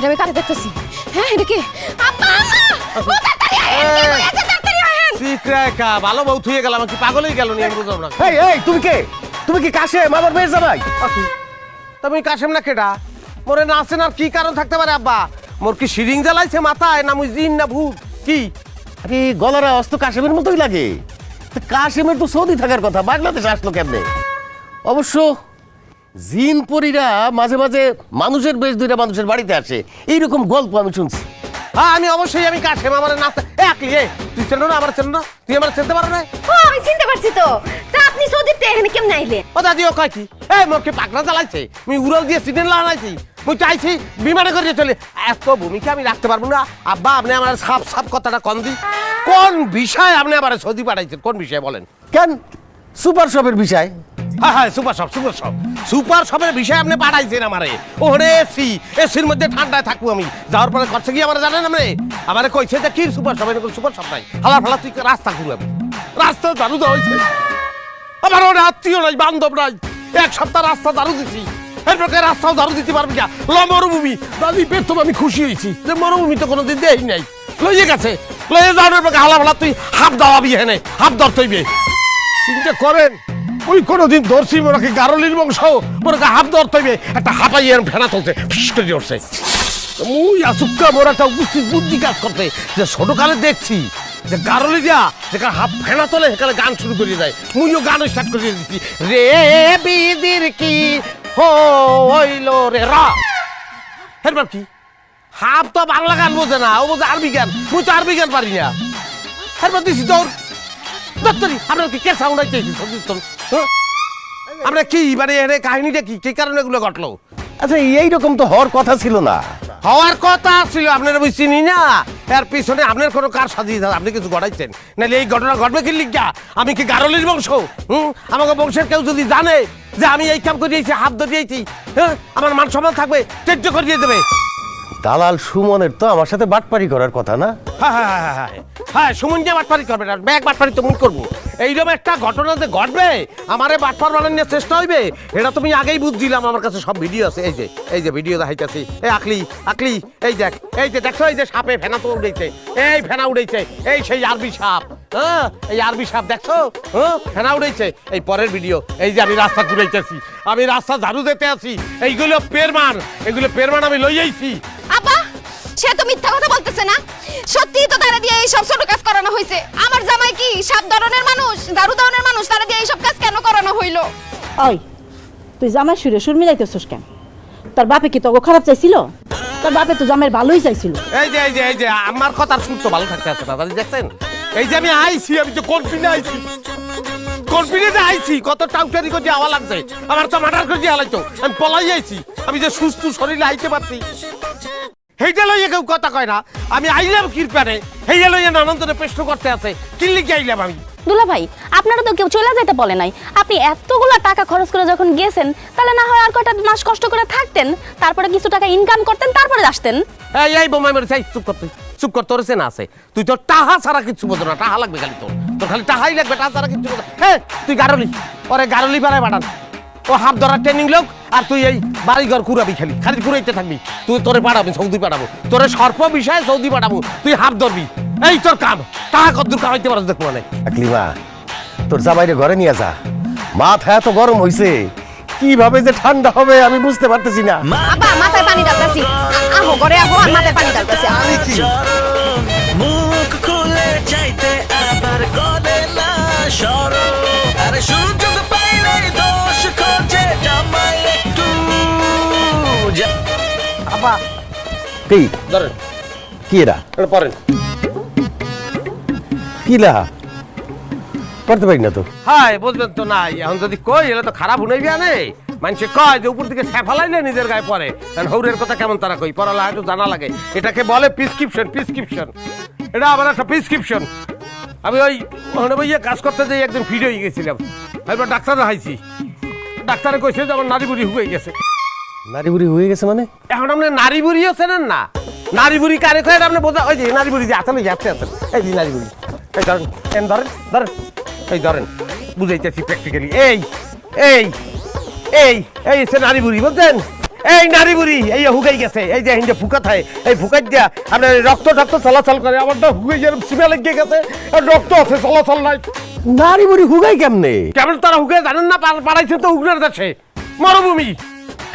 আমি কারে দেখতেছি? হ্যাঁ এটা কি? আব্বা আম্মা ও তাড়াতাড়ি আহেন, কি হয়েছে তাড়াতাড়ি আহেন। সিক্রেকা ভালো বউ থুয়ে গেলাম, কি পাগল হয়ে গেল নি আমি বুঝলাম না। এই এই তুমি কে? তুমি কি কাশেম আমার মেয়ের জামাই? তুমি কাশেম না কেডা? মোরে না আছেন আর কি কারণ থাকতে পারে আব্বা? মোর কি শিরিং জ্বালাইছে মাথায়, না মুই জিন না ভূত কি? আরে গলার আওয়াজ তো কাশেমের মতোই লাগে। তো কাশেমের তো সৌদি থাকার কথা, বাংলাদেশে আসলো কেমনে? অবশ্য জিন পরীরা মাঝে মাঝে মানুষের বেশ দুইটা মানুষের বাড়িতে আসে, এইরকম গল্প আমি শুনছি। হ্যাঁ আমি অবশ্যই আমি কাশেম, আমার নাচতে একলি। তুই চেনো না আমার চেনো না? তুই আমার চিনতে পারো না? ও আমি চিনতে পারছি তো। তা আপনি সৌদিতে এখানে কেমনে আইলেন? ও দাদি ও কয় কি? এই মোর কি পাকড়া জ্বালাইছে? আমি উড়াল দিয়ে সিটেন লাগাইছি, মুই চাইছি বিমানে করে চলে। এত ভূমিকা আমি রাখতে পারবো না আব্বা। আপনি আমার সাপ সাপ কথাটা কম দি। কোন বিষয় আপনি আবার সৌদি পাঠাইছেন? কোন বিষয় বলেন? কেন? সুপার শপের বিষয়। হ্যাঁ হ্যাঁ super shop super shop super শপের বিষয় আপনি পাঠাইছেন আমারে। ওরে এসি, এসির মধ্যে ঠান্ডায় থাকবো আমি। যাওয়ার পরে করছে কি আমার জানেন? আপনি আমারে কইছে যে কি সুপার শপ, এরকম সুপার শপ নাই। হালা ফালা তুই রাস্তা ঘুরাবি, রাস্তা ঝাড়ু দেওয়া হয়েছে। আমার ওর আত্মীয় নাই, বান্ধব নাই, এক সপ্তাহ রাস্তা ঝাড়ু দিছি। এরপর রাস্তাও ঝাড়ু দিতে পারবি না। ল মরুভূমি দাদি প্রথম আমি খুশি হয়েছি যে মরুভূমি তো কোনোদিন দেই নাই। লইয়ে গেছে, লইয়ে যাওয়ার পর হালা ফালা তুই হাফ দাওয়াবি হেনে, হাফ দর তৈবে। চিন্তা করেন ওই কোনোদিন ধরছি মোরাকে গারলির বংশ, মোরাকে হাফ দর তৈবে একটা হাঁপাই এর ফেনা তুলছে, ফিস করে উঠছে। মুই আসুক্কা মোর একটা উপস্থিত বুদ্ধি কাজ করতে যে ছোটকালে দেখছি যে গারলি দিয়া যেখানে হাফ ফেনা তোলে সেখানে গান শুরু করে দেয়। মুইও গান স্টার্ট করে দিচ্ছি, রে বিদির কি হইল রে রা। এরপর কি হাফ তো বাংলা গান বোঝে না, ও বোঝে আরবি গান। মুই তো আরবি গান পারি না। এরপর দিছি তোর দত্তরি আপনার কি কে সাউন্ড আইতে আমরা কি মানে এর কাহিনীটা কি, কি কারণে এগুলো ঘটলো? আচ্ছা এইরকম তো হওয়ার কথা ছিল না। হওয়ার কথা ছিল, আপনারা আমি চিনি না। এর পিছনে আপনার কোনো কার সাজিয়ে আপনি কিছু ঘটাইছেন, নাহলে এই ঘটনা ঘটবে কি লিখা? আমি কি গারলির বংশ? আমাকে বংশের কেউ যদি জানে যে আমি এই কাম করিয়েছি, হাত ধরিয়েছি, হ্যাঁ আমার মান সম্মান থাকবে, তেজ্য করিয়ে দেবে। দালাল সুমনের তো আমার সাথে বাটপারি করার কথা না? হ্যাঁ হ্যাঁ হ্যাঁ হ্যাঁ হ্যাঁ সুমন দিয়ে বাটপারি করবে না, ব্যাগ বাটপারি তো মুন করবো। এইরকম একটা ঘটনা যে ঘটবে আমারে বাটপার বানানোর চেষ্টা হইবে, এটা তুমি আগেই বুঝছিলাম। আমার কাছে সব ভিডিও আছে, এই যে ভিডিও দেখাইতেছি। এই আকলি আকলি এই দেখ, এই যে দেখছো এই যে সাপে ফেনা তো উড়েছে, এই ফেনা উড়েছে, এই সেই আরবি সাপ। হ্যাঁ এই আরবি সাপ দেখছো, হ্যাঁ ফেনা উড়েছে। এই পরের ভিডিও, এই যে আমি রাস্তা ঘুরাইতেছি, আমি রাস্তা ঝাড়ু দিতে আছি। এইগুলো পেরমান, এগুলো পেরমান আমি লই আইছি। আব্বা সে তো মিথ্যা কথা বলতেছে না, সত্যি তো তারা দিয়ে এই সব ছোট কাজ করানো হয়েছে। আমার জামাই কি সাত ধরনের মানুষ, দারু ধরনের মানুষ, তারা দিয়ে এই সব কাজ কেন করানো হইলো? ওই তুই জামাই সুরে সুর মিলাইতেছস কেন? তোর বাপে কি তোকে খারাপ চাইছিল? তোর বাপে তো জামাইয়ের ভালোই চাইছিল। এই যে আমার কথার সুর তো ভালো থাকতে আছে না, দাদি দেখছেন? এই যে আমি আইছি, আমি তো কনফিডেন্ট আইছি, কনফিডেন্ট আইছি। কত টাউটারি করে আওয়া লাগছে, আমার তো মার্ডার করে আলাইতো। আমি পলাই আইছি, আমি যে সুস্থ শরীরে আইতে পারছি সেইটা লইয়া কেউ কথা কয় না। আমি আইলাম কিরপানে, সেইটা লইয়া নানান ধরে প্রশ্ন করতে আছে, কি লিখে আইলাম আমি? দুলা ভাই আপনারা তো কেউ চলে যেতে বলে নাই। আপনি এতগুলা টাকা খরচ করে যখন গেছেন, তাহলে না হয় আর কয়টা মাস কষ্ট করে থাকতেন, তারপরে কিছু টাকা ইনকাম করতেন, তারপরে আসতেন। এই বোমাই মেরে চাই, চুপ কর তুই, চুপ কর। তোর না আছে, তুই তো টাহা ছাড়া কিছু বোঝো না। টাহা লাগবে খালি তোর, তোর খালি টাহাই লাগবে, টাহা ছাড়া কিছু বোঝো। হ্যাঁ তুই গারলি, ওরে গারলি পাড়ায় বাড়ান। ও হাফ ধরার ট্রেনিং লোক, আর তুই এই বাড়িঘর ঘুরাবি, খালি খালি ঘুরাইতে থাকবি। তুই তোরে পাঠাবি সৌদি পাঠাবো, তোরে সর্প বিষয়ে সৌদি পাঠাবো, তুই হাফ ধরবি। এই তোর কাম, টাহা কদ্দুর কামাইতে পারো দেখবো না। আকলিমা তোর জামাইরে ঘরে নিয়ে যা, মাথা এত গরম হইছে, কিভাবে যে ঠান্ডা হবে আমি বুঝতে পারতেছি না। আব্বা মাথায় পানি ঢালতাছি, আহো ঘরে আহো, মাথায় পানি ঢালতাছি। মুখ খুলে চাইতে আবার করে না সরো, আরে সুযোগ পাইলে দোষ খোঁজে জামাই একটু। আব্বা কি ধরেন, কি এরা এটা পড়েন। কি লা পড়তে পারি না তো। হ্যাঁ বুঝবেন তো নাই, এখন যদি কই এলে তো খারাপ হুনাইবি আনে। মানুষে কয় যে উপর দিকে ফেলাইলে নিজের গায়ে পড়ে, কারণ হৌরের কথা কেমন তারা কই, পড়ালা একটু জানা লাগে। এটাকে বলে প্রেসক্রিপশন, প্রেসক্রিপশন। এটা আবার একটা প্রেসক্রিপশন। আমি ওই ওখানে বইয়ে কাজ করতে যাই একদিন ফিট হয়ে গেছিলাম, এবার ডাক্তার দেখাইছি। ডাক্তারে কইছে যে আমার নারী বুড়ি হয়ে গেছে। নারী বুড়ি হয়ে গেছে মানে? এখন আপনি নারী বুড়িও চেনেন না? নারী বুড়ি কারে কয় আপনি বোঝা? ওই যে নারী বুড়ি যে আসলে যাচ্ছে আসলে, এই যে নারী বুড়ি। এই ধরেন, ধরেন ধরেন, এই ধরেন, বুঝাইতেছি প্র্যাকটিক্যালি। এই এই এই এই সে নারী বুড়ি বুঝছেন? এই নারী বুড়ি এই হুগাই গেছে, এই যে হিন্দে ফুকা থাকে, এই ফুকাই দিয়া আপনার রক্ত রক্ত চলাচল করে, আমারটা হুগাই যেরকম সিমা লেগে গেছে, আর রক্ত আছে চলাচল নাই। নারী বুড়ি হুগাই কেমনে? কেমন তারা হুগে জানেন না, পাড়াইছেন তো উগনার দেশে মরুভূমি,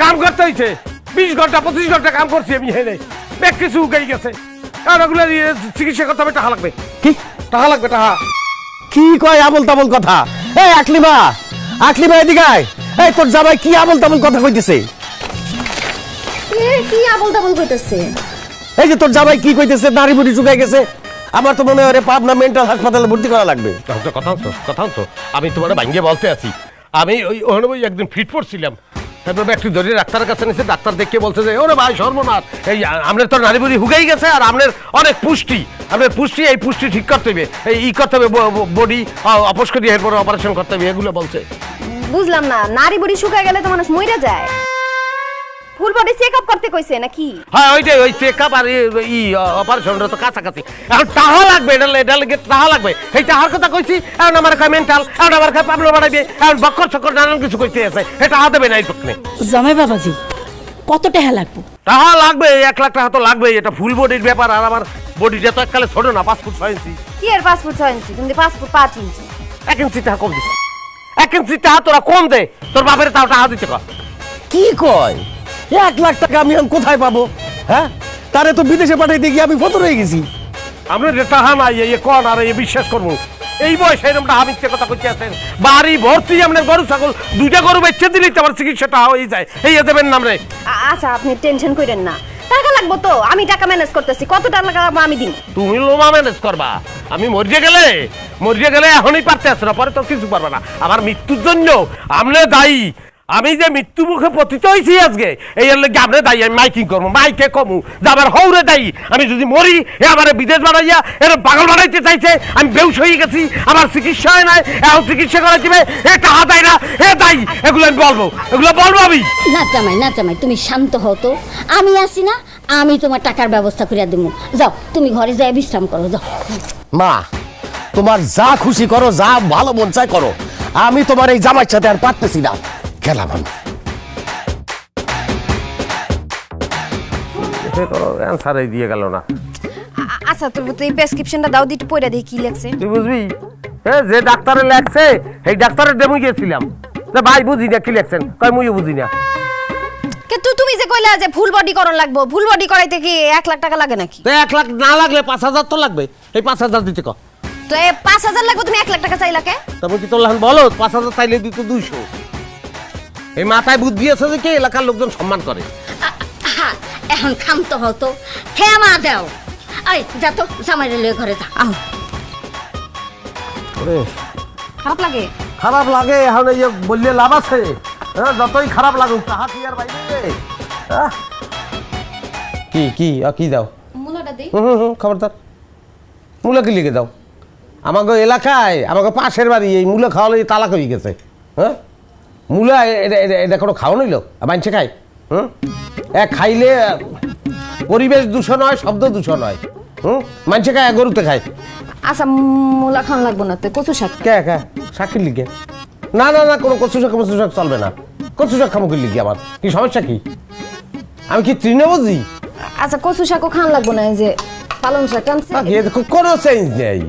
কাম করতে হয়েছে 20 ঘন্টা 25 ঘন্টা কাম করছি আমি, হেনে ব্যাগ কিছু হুগাই গেছে, কারণ ওগুলো চিকিৎসা করতে হবে, টাকা লাগবে, কি টাকা লাগবে, টাকা। কি কয় আবল তাবল কথা? এই আকলিমা, আকলিমা এদিকে আয়। এই তোর জামাই কি আবল তাবল কথা কইতেছে? কি আবল তাবল কইতেছে? এই যে তোর জামাই কি কইতেছে, নারী বুড়ি শুকাই গেছে। আমার তো মনে হয় রে পাবনা মেন্টাল হাসপাতালে ভর্তি করা লাগবে। কথা তো আমি তোমার ভাঙ্গে বলতে আছি, আমি ওই একদিন ফিট পড়ছিলাম, তারপর একটু ধরে ডাক্তারের কাছে নিয়েছে, ডাক্তার দেখে বলছে যে ওরে ভাই সর্বনাশ, এই আপনার তো নারী বুড়ি হুগাই গেছে, আর আপনার অনেক পুষ্টি, আপনার পুষ্টি, এই পুষ্টি ঠিক করতে হবে, এই করতে হবে, বডি অপস করে এরপরে অপারেশন করতে হবে, এগুলো বলছে। বুঝলাম না, নারী বুড়ি শুকায় গেলে তো মানুষ মইরা যায়, ফুল বডি চেকআপ করতে কইছে নাকি? হ্যাঁ ওইটাই, ওই চেকআপ আর অপারেশনটা তো কাছাকাছি, এখন টাকা লাগবে, এটা লাগে টাকা লাগবে, এই টাকার কথা কইছি, এখন আমার খায় মেন্টাল, এখন আমার খায় পাবলো বাড়াইবে, এখন বক্কর চক্কর নানান কিছু কইতে আছে, এটা টাকা দেবে না এই পক্ষে। জামাই বাবাজি কত টাকা লাগবে? টাকা লাগবে, 1 লাখ টাকা তো লাগবে, এটা ফুল বডির ব্যাপার, আর আমার বডিটা তো এককালে ছোট না, 5 ফুট 6 ইঞ্চি। কি এর 5 ফুট 6 ইঞ্চি? তুমি 5 ফুট 5 ইঞ্চি। 1 ইঞ্চি টাকা কম দিস, 1 ইঞ্চি টাকা তোরা কম দে, তোর বাপের তাও টাকা দিতে কর। কি কয়? 1 লাখ টাকা আমি এখন কোথায় পাবো? হ্যাঁ, তারে তো বিদেশে পাঠাইতে গিয়ে আমি ফতর হয়ে গেছি। আমরা যে টাকা নাই এই কন আর এই বিশ্বাস করবো, এই বয়সে এরকম টাকা মিথ্যে কথা কইতে আছেন, বাড়ি ভর্তি আপনার গরু ছাগল, 2টা গরু বেচে দিলেই তো আমার চিকিৎসাটা হয়ে যায়, এই দেবেন নাম রে। আচ্ছা আপনি টেনশন করেন না, টাকা লাগবে তো, আমি টাকা ম্যানেজ করতেছি, কত টাকা লাগবে আমি দিন। তুমি লোমা ম্যানেজ করবা, আমি মরিয়ে গেলে এখনই পারতে আসো না, পরে তো কিছু পারবে না, আমার মৃত্যুর জন্য আপনি দায়ী, আমি যে মৃত্যু মুখে পতিত হয়েছি আজকে, এই লাগে আপনি দায়ী, আমি মাইকিং করবো, মাইকে কমু যে আমার হৌরে দায়ী, আমি যদি মরি এ আমার বিদেশ বানাইয়া এর পাগল বানাইতে চাইছে, আমি বেউস হয়ে গেছি, আমার চিকিৎসা হয় নাই, এখন চিকিৎসা করা দিবে, এ টাকা দেয় না, এ দায়ী, এগুলো আমি বলবো, এগুলো বলবো আমি। না জামাই তুমি শান্ত হও তো, আমি আছি না, আমি তোমার টাকার ব্যবস্থা করে দেবো। যাও তুমি ঘরে যাই বিশ্রাম করো, যাও। মা, তোমার যা খুশি করো, যা ভালো মন চায় করো, আমি তোমার এই জামাইয়ের সাথে আর পারতেছি না, গেলাম আমি। অ্যান্সারই দিয়ে গেল না। আচ্ছা তুমি তো এই প্রেসক্রিপশনটা দাও, দিতে পয়রা দেখি কি লেখছে। তুই বুঝবি, যে ডাক্তারে লেখছে এই ডাক্তারের ডেমু গিয়েছিলাম, ভাই বুঝি না কি লেখছেন, কয় মুইও বুঝি না। কিন্তু তুমি যে কইলা যে ফুল বডি করন লাগবো, ফুল বডি করাইতে কি 1 লাখ টাকা লাগে নাকি? তো 1 লাখ না লাগলে 5,000 তো লাগবে, এই 5,000 দিতে কর। তো এই 5,000 লাগবে, তুমি 1 লাখ টাকা চাইলা কে? তবে কি তোর বলো 5,000 চাইলে দিত 200। এই মাথায় বুদ্ধি আছে যে কে এলাকার লোকজন সম্মান করে। এখন ক্ষান্ত হও তো, ক্ষমা দাও। এই যা তো জামাইরে লয়ে ঘরে যা। আহ খারাপ লাগে? খারাপ লাগে, এখন এই বললে লাভ আছে? হ্যাঁ, যতই খারাপ লাগুক তাহা কি আর বাইরে। কি দাও? মুলাটা দেই। খবরদার, মূলা কি লিখে দাও? আমাকে এলাকায়, আমাকে পাশের বাড়ি এই মূলা খাওয়ালে তালাক হয়ে গেছে। হ্যাঁ, মূলা এটা কোনো খাওয়া নইল, মানছে খায়। এক খাইলে পরিবেশ দূষণ হয়, শব্দ দূষণ হয়। মানছে খায়, গরুতে খায়। আচ্ছা মুলা খাওয়ান লাগবো না, তো কচু শাক। কে শাকের লিখে? না কোনো কচু শাক চলবে না, কচু শাক খামুকের লিখে আমার কি সমস্যা কি? আমি কি তৃণভোজী? আচ্ছা কচু শাকও খাওয়ান লাগবো না, এই যে পালং শাক আনছে। কোনো চেঞ্জ নেই,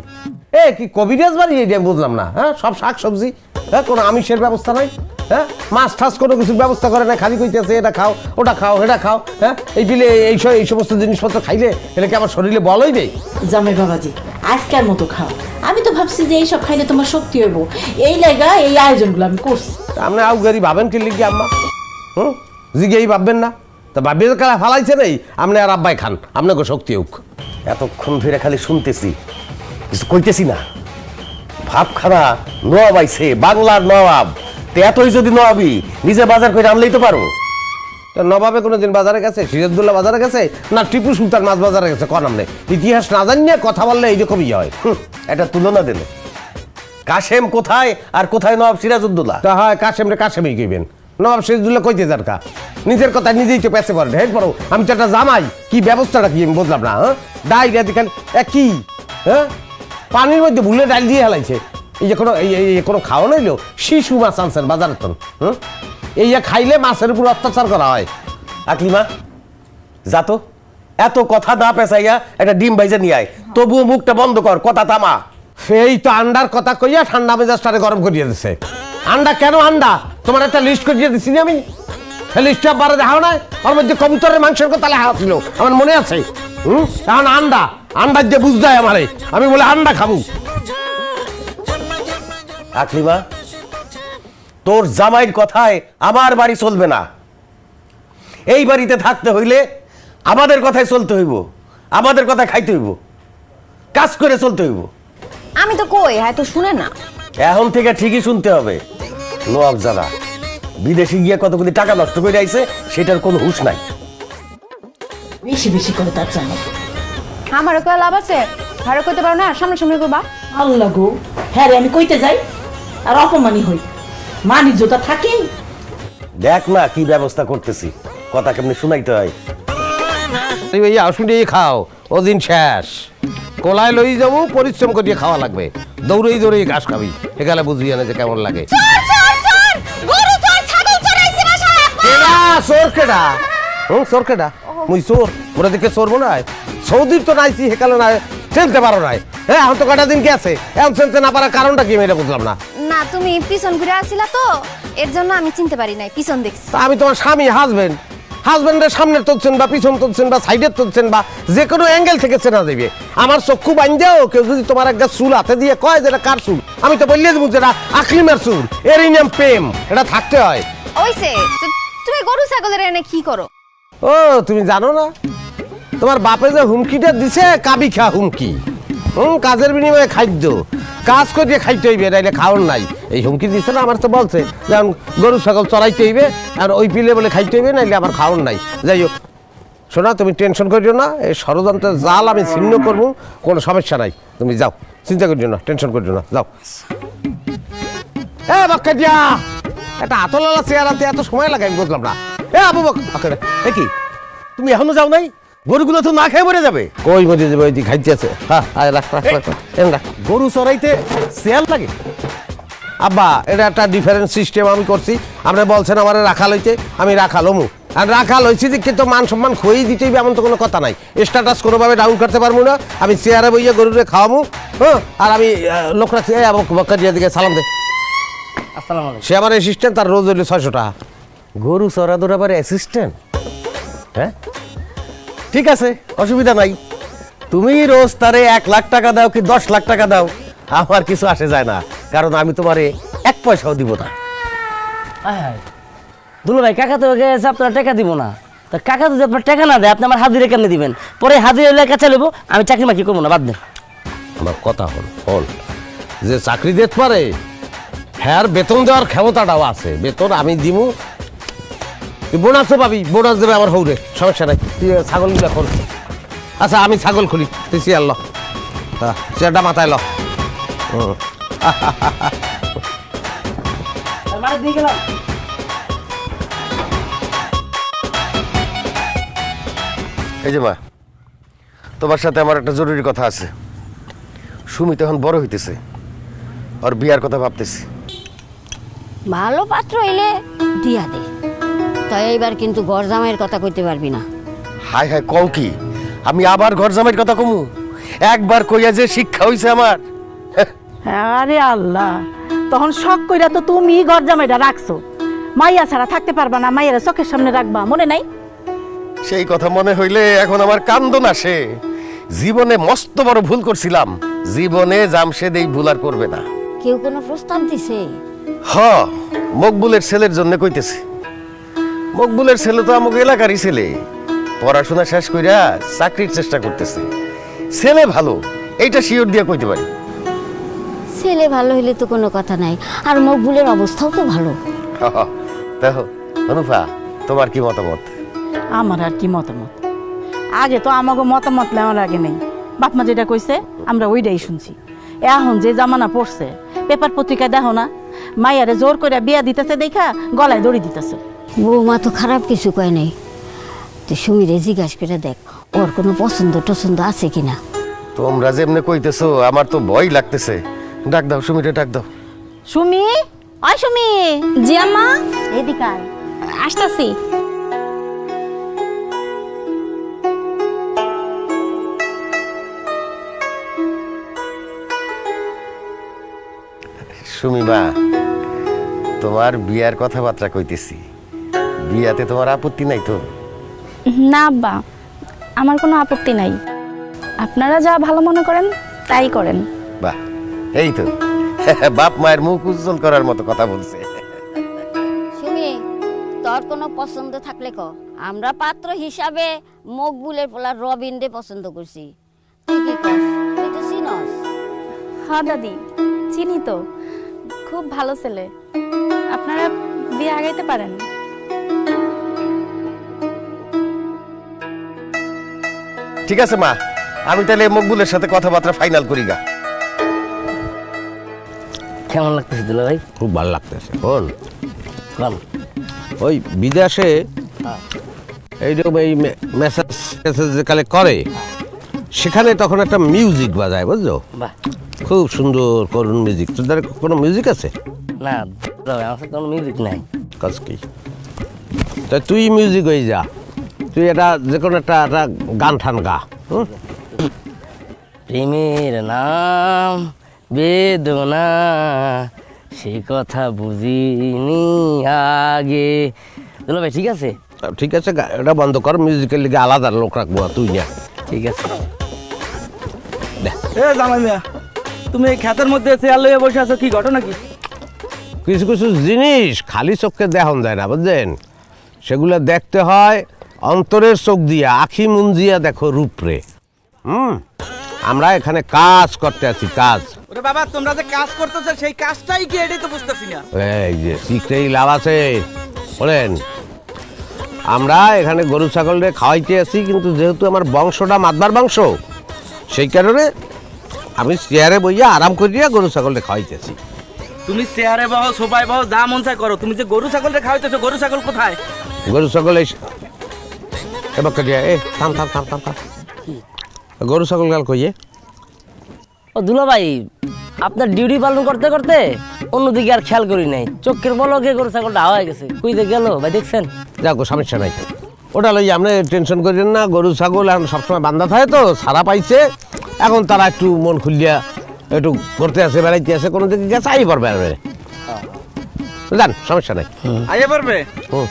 এ কি কবিরাজ বাড়ি এটা বুঝলাম না। হ্যাঁ, সব শাক সবজি, হ্যাঁ, কোনো আমিষের ব্যবস্থা নাই। হ্যাঁ, মাছ ঠাস কোনো কিছুর ব্যবস্থা করে না, খালি কইতেছে এটা খাও ওটা খাও এটা খাও। হ্যাঁ, এই বিলে এই সমস্ত জিনিসপত্র খাইলে এটা কি আমার শরীরে বল হইবে? জামাই বাবাজি আজকের মতো খাও, আমি তো ভাবছি যে এইসব খাইলে তোমার শক্তি হইব, এই লাগা এই আয়োজনগুলো আমি করছি। আপনি আউগারি ভাবেন কি লিখি আম্মা? জিগেই ভাববেন না, তা ভাবিয়ে কারা ফালাইছে নেই, আপনি আর আব্বাই খান, আপনাকে শক্তি হোক। এতক্ষণ ধরে খালি শুনতেছি, কিছু কইতেছি না। ভাবখানা নবাব আইছে, বাংলার নবাব, তো এতই যদি নবাবি নিজে বাজার করে আনলেই তো পারো। নবাবে কোনোদিন বাজারে গেছে, সিরাজদুল্লাহ বাজারে গেছে, না টিপু সুলতান মাছ বাজারে গেছে? কন আমনে ইতিহাস না জানিয়ে কথা বললে এইরকমই হয়। এটা তুলনা দিলে কাশেম কোথায় আর কোথায় নবাব সিরাজউদ্দৌলা? তা হয় কাশেমই কইবেন, নবাব সিরাজদুল্লাহ কইতে যার কা, নিজের কথা নিজেই তো পেছে পড়ে। ঢের পড়ো, আমি তো একটা জামাই, কি ব্যবস্থাটা কি আমি বুঝলাম না। হ্যাঁ, ডাইরিয়া দেখেন কি, হ্যাঁ, পানির মধ্যে ভুলে ডাল দিয়ে হেলাইছে। এই যে কোনো খাওয়া নইলেও শিশু মাছ আনছেন বাজারে তো। এই যে খাইলে মাছের উপর অত্যাচার করা হয়, আকলিমা যা তো, এত কথা না পেঁচাইয়া একটা ডিম ভাইজা নিয়ে আয়, তবুও মুখটা বন্ধ কর, কথা থামা। সেই তো আন্ডার কথা কইয়া ঠান্ডা মেজাজটারে গরম করিয়ে দিছে। আন্ডা কেন আন্ডা? তোমার একটা লিস্ট করিয়ে দিছি না আমি, সেই লিস্টটা বারে দেখাও না, ওর মধ্যে কবুতরের মাংসের কথা লেখা ছিল, আমার মনে আছে। এখন আন্ডা আন্ডা দিয়ে বুঝতে হয় আমারে, আমি বলে আন্ডা খাবো। আকলিমা, তোর জামাইয়ের কথায় আমার বাড়ি চলবে না। এই বাড়িতে থাকতে হইলে আমাদের কথায় চলতে হইব, আমাদের কথায় খাইতে হইব, কাজ করে চলতে হইব। আমি তো কই, হ্যাঁ তো শুনে না। এখন থেকে ঠিকই শুনতে হবে। নবাব জানা বিদেশে গিয়ে কতগুলি টাকা নষ্ট করে আইছে, সেটার কোনো হুঁশ নাই। বেশি বেশি করে তার জানো। আমারও কয় লাভ আছে, হারে কইতে পারো না, সামনে করবা। আল্লাহ গো, হ্যাঁ রে, আমি কইতে যাই আর অপমানি হই, মানি জোতা থাকি। দেখ না কি ব্যবস্থা করতেছি, কথা কেমনি শুনাইতে হয়। এই আসুন খাও, ও দিন শেষ। কোলায় লই যাবো, পরিশ্রম করিয়ে খাওয়া লাগবে, দৌড়েই দৌড়েই ঘাস খাবি, এখানে বুঝবি না যে কেমন লাগে। কেডা চোর কেডা? চোর কেডা? মুই চোর? মোরা দিকে চোর মনে হয়? সৌদির তো নাইছি, হেকালে না চলতে পারো নাই। হ্যাঁ, এখন তো কটা দিন গেছে, এখন চলতে না পারার কারণটা কি আমি এটা বুঝলাম না। না, তুমি পিছন ঘুরে আসিলা তো, এর জন্য আমি চিনতে পারি নাই, পিছন দেখছি। তা আমি তোমার স্বামী, হাজবেন্ডের সামনের তুলছেন বা পিছন তুলছেন বা সাইডের তুলছেন বা যে কোনো অ্যাঙ্গেল থেকে চেনা দেবে। আমার চক্ষু বান্ধেও কেউ যদি তোমার একটা চুল হাতে দিয়ে কয় যেটা কার চুল, আমি তো বললে দেবো যেটা আকলিমের চুল, এরই নাম প্রেম, এটা থাকতে হয়। ওইসে তুমি গরু ছাগলের এনে কি করো? ও তুমি জানো না, তোমার বাপে যে হুমকিটা দিছে, কাবি খা হুমকি। কাজের বিনিময়ে খাদ্য, কাজ করিয়ে খাইতে হইবে, নাইলে খাওয়ার নাই। এই হুমকি দিছে না, আমার তো বলছে যেমন গরু ছাগল চড়াইতে হইবে, আর ওই পিলে বলে খাইতে হইবে, নাইলে আমার খাওয়ার নাই। যাই হোক শোনা, তুমি টেনশন করিও না, এই ষড়যন্ত্রের জাল আমি ছিন্ন করবো, কোনো সমস্যা নাই। তুমি যাও, চিন্তা করিও না, টেনশন করিও না, যাও। এ বাক্কা দিয়া, একটা আতলালা চেয়ারাতে এত সময় লাগে আমি বুঝলাম না। এ আবু বকর, কি তুমি এখনো যাও নাই? গরুগুলো তো না খেয়ে মরে যাবে। কই মরে যাবে? ওই দিকে খাইতে আছে। হ্যাঁ, রাখ রাখ রাখ, রাখ। গরু চড়াইতে শেয়াল লাগে? আব্বা, এটা একটা ডিফারেন্ট সিস্টেম আমি করছি। আপনি বলছেন আমার রাখাল হইতে, আমি রাখাল হমু। আর রাখাল হয়েছি যে কিন্তু মান সম্মান খোয়েই দিতেই এমন তো কোনো কথা নাই। স্ট্যাটাস কোনোভাবে ডাউন করতে পারবো না। আমি চেয়ারে বইয়ে গরুরে খাওয়াবো, হ্যাঁ। আর আমি লোকরা বক্কারিয়া দিকে সালাম দে। সে আমার অ্যাসিস্ট্যান্ট, তার রোজ হইলে 600 টাকা। গরু চড়া দৌড়াবার অ্যাসিস্ট্যান্ট? হ্যাঁ, ঠিক আছে, অসুবিধা নাই। তুমি রোজ তারে 1 লাখ টাকা দাও কি 10 লাখ টাকা দাও, আমার কিছু আসে যায় না, কারণ আমি তোমারে 1 পয়সাও দিব না। দুলো ভাই, কাকা তো গেছে, আপনার টাকা দিব না। তা কাকা যদি আপনার টাকা না দেয়, আপনি আমার হাজিরে কেমনে দিবেন? পরে হাজিরে এলাকা চালাবো, আমি চাকরি মাকরি করবো না, বাদ দেন। আমার কথা হল যে চাকরি দিতে পারে, হ্যাঁ, বেতন দেওয়ার ক্ষমতাটাও আছে। বেতন আমি দিব, বোনাসও পাবি, বোনাস দেবে আমার হৌরে, সমস্যা নাই। তুই ছাগলগুলো খোল। আচ্ছা, আমি ছাগল খুলি, তুই চেয়ার ল, চেয়ারটা মাথায় ল। এই যে মা, তোমার সাথে আমার একটা জরুরি কথা আছে। সুমি তো এখন বড় হইতেছে, আর বিয়ার কথা ভাবতেছি। ভালো পাত্র এলে দিয়া দে, তাই এইবার কিন্তু ঘর জামাইয়ের কথা কইতে পারবি না। হায় হায়, কও কি? আমি আবার ঘর জামাইয়ের কথা কমু? একবার কইয়া যে শিক্ষা হইছে আমার। আরে আল্লাহ, তখন শখ কইরা তো তুমি ঘর জামাইটা রাখছো, মাইয়া ছাড়া থাকতে পারবা না, মাইয়ারা চোখের সামনে রাখবা, মনে নাই? সেই কথা মনে হইলে এখন আমার কান্দন আসে। জীবনে মস্ত বড় ভুল করছিলাম, জীবনে জামশেদ এই ভুল আর করবে না। কেউ কোনো প্রস্তাব দিছে? হ, মকবুলের ছেলের জন্য কইতেছে। মকবুলের ছেলে তো আমাকে এলাকারই ছেলে, পড়াশোনা শেষ কইরা চাকরির চেষ্টা করতেছে। ছেলে ভালো, এইটা শিওর দিয়া কইতে পারি। ছেলে ভালো হইলে তো কোনো কথা নাই, আর মকবুলের অবস্থাও তো ভালো। দেখো অনুপা, তোমার কি মতামত? আমার আর কি মতামত? আগে তো আমাকে মতামত নেওয়ার আগে নেই, বাপমা যেটা কইছে আমরা ওইটাই শুনছি। এখন যে জামানা পড়ছে, পেপার পত্রিকায় দেখো না, মাইয়ারে জোর করে বিয়া দিতেছে, দেখা গলায় দড়ি দিতেছে। বৌমা তো খারাপ কিছু কয় নাই, তুই সুমিরে জিজ্ঞাসা করে দেখ ওর কোনো পছন্দ টছন্দ আছে কিনা। তোমরা যেমনে কইতেছো আমার তো ভয় লাগতেছে। ডাক দাও, সুমিরে ডাক দাও। সুমি, ওই সুমি, জি আম্মা, এদিকে আয়। আসতাছি। সুমিমা, তোমার বিয়ার কথাবার্তা কইতেছি, বিয়াতে তোমার আপত্তি নাই তো? না আব্বা, আমার কোনো আপত্তি নাই, আপনারা যা ভালো মনে করেন তাই করেন। বাহ, এই তো বাপ মায়ের মুখ উজ্জ্বল করার মতো কথা বলছে। সুমি, তোর কোনো পছন্দ থাকলে ক, আমরা পাত্র হিসাবে মকবুলের পোলা রবিনরে পছন্দ করছি। তুই কি কস? তুই তো চিনস। হ্যাঁ দাদি, চিনি তো, খুব ভালো ছেলে, আপনারা বিয়ে আগাইতে পারেন। ঠিক আছে মা, আমি তাহলে মকবুলের সাথে কথাবার্তা ফাইনাল করি গা। কেমন লাগতেছে দুলা ভাই? খুব ভালো লাগতেছে। বল, বল। ওই বিদেশে এইরকম এই মেসেজ টেসেজ যে কালে করে, সেখানে তখন একটা মিউজিক বাজায়, বুঝছো? বাহ, খুব সুন্দর করুণ মিউজিক। তোদের কোনো মিউজিক আছে? না দুলা ভাই, আমার সাথে কোনো মিউজিক নাই। কাজ কি? তা তুই মিউজিক হয়ে যা, তুই এটা যে কোনো একটা গান ঠান গা। হুম? প্রেমের নাম বেদনা, সে কথা বুঝিনি আগে। দুলা ভাই ঠিক আছে? ঠিক আছে, এটা বন্ধ কর, মিউজিকের লিগে আলাদা লোক রাখবো, তুই না। ঠিক আছে। এ জামাই মিয়া, তুমি এই ক্ষেতের মধ্যে চেয়ার লইয়া বসে আছো, কি ঘটনা কি? কিছু কিছু জিনিস খালি চোখে দেখন যায় না, বুঝলেন? সেগুলো দেখতে হয় অন্তরের চোখ দিয়া, আখি মুঞ্জিয়া দেখো রূপরে। আমরা এখানে কাজ করতে আছি, কাজ। ওরে বাবা, তোমরা যে কাজ করতেছো সেই কাজটাই কি, এটাই তো বুঝতেছি না। এই যে শিখতেই লাভ আছে, বলেন। আমরা এখানে গরু ছাগলরে খাওয়াইতে আছি, কিন্তু যেহেতু আমার বংশটা মাতবার বংশ, সেই কারণে আমি চেয়ারে বইয়া আরাম করিয়া গরু ছাগলরে খাওয়াইতেছি। তুমি চেয়ারে বহো, সোফায় বহো, যা মন চায় করো, তুমি যে গরু ছাগল খাওয়াইতেছো, গরু ছাগল কোথায়? গরু ছাগল এবার কাটিয়া থাম থাম থাম থাম থাম। গরু ছাগল গাল কইয়ে ও দুলা ভাই, আপনার ডিউটি পালন করতে করতে অন্যদিকে আর খেয়াল করি নাই, চোখের পলকে গরু ছাগলটা হাওয়া গেছে, কই যে গেল ভাই দেখছেন? যাকো, সমস্যা নাই, ওটা লই আপনি টেনশন করেন না। গরু ছাগল এখন সবসময় বান্ধা থাকে তো, সারা পাইছে, এখন তারা একটু মন খুলিয়া একটু ঘুরতে আসে, বেড়াইতে আসে, কোনো দিকে গেছে আই পারবে আর জান, সমস্যা নাই। আইয়া পারবে? হুম।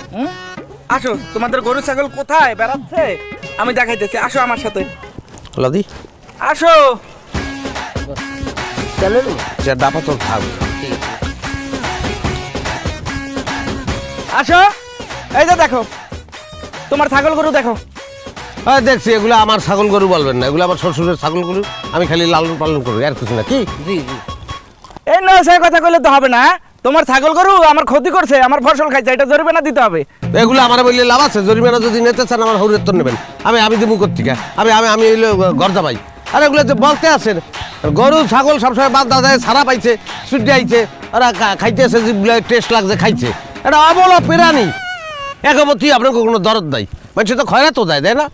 আসো, তোমাদের গরু ছাগল কোথায় বেড়াচ্ছে আমি দেখাইতেছি, আসো আমার সাথে, লাদি আসো। চলেন। ডাপা তো থাক। আসো, এই যে দেখো তোমার ছাগল গরু দেখো। হ্যাঁ দেখছি, এগুলো আমার ছাগল গরু বলবেন না, এগুলো আমার শ্বশুরের ছাগল গরু, আমি খালি লালন পালন করি, আর কিছু না। কি? জি জি। এই নয় সেই কথা কইলে তো হবে না, তোমার ছাগল গরু আমার ক্ষতি করছে, আমার ফসল খাইছে, এটা জরিমানা দিতে হবে। এগুলো আমার বললে লাভ আছে? জরিমানা যদি নিতে চান আমার হৌরের তো নেবেন, আমি দেবো কোথেকে? আমি হইলে গর্দা পাই। আর এগুলো যে বলতে আছেন, গরু ছাগল সবসময় বাদ দাদা ছাড়া পাইছে, ছুটে আইছে, ওরা খাইতেছে, যেগুলো টেস্ট লাগছে খাইছে, এটা অবলা পেরানি। একবতী আপনার কোনো দরদ নাই, মানুষ তো খয়রা তো যায়, তাই না?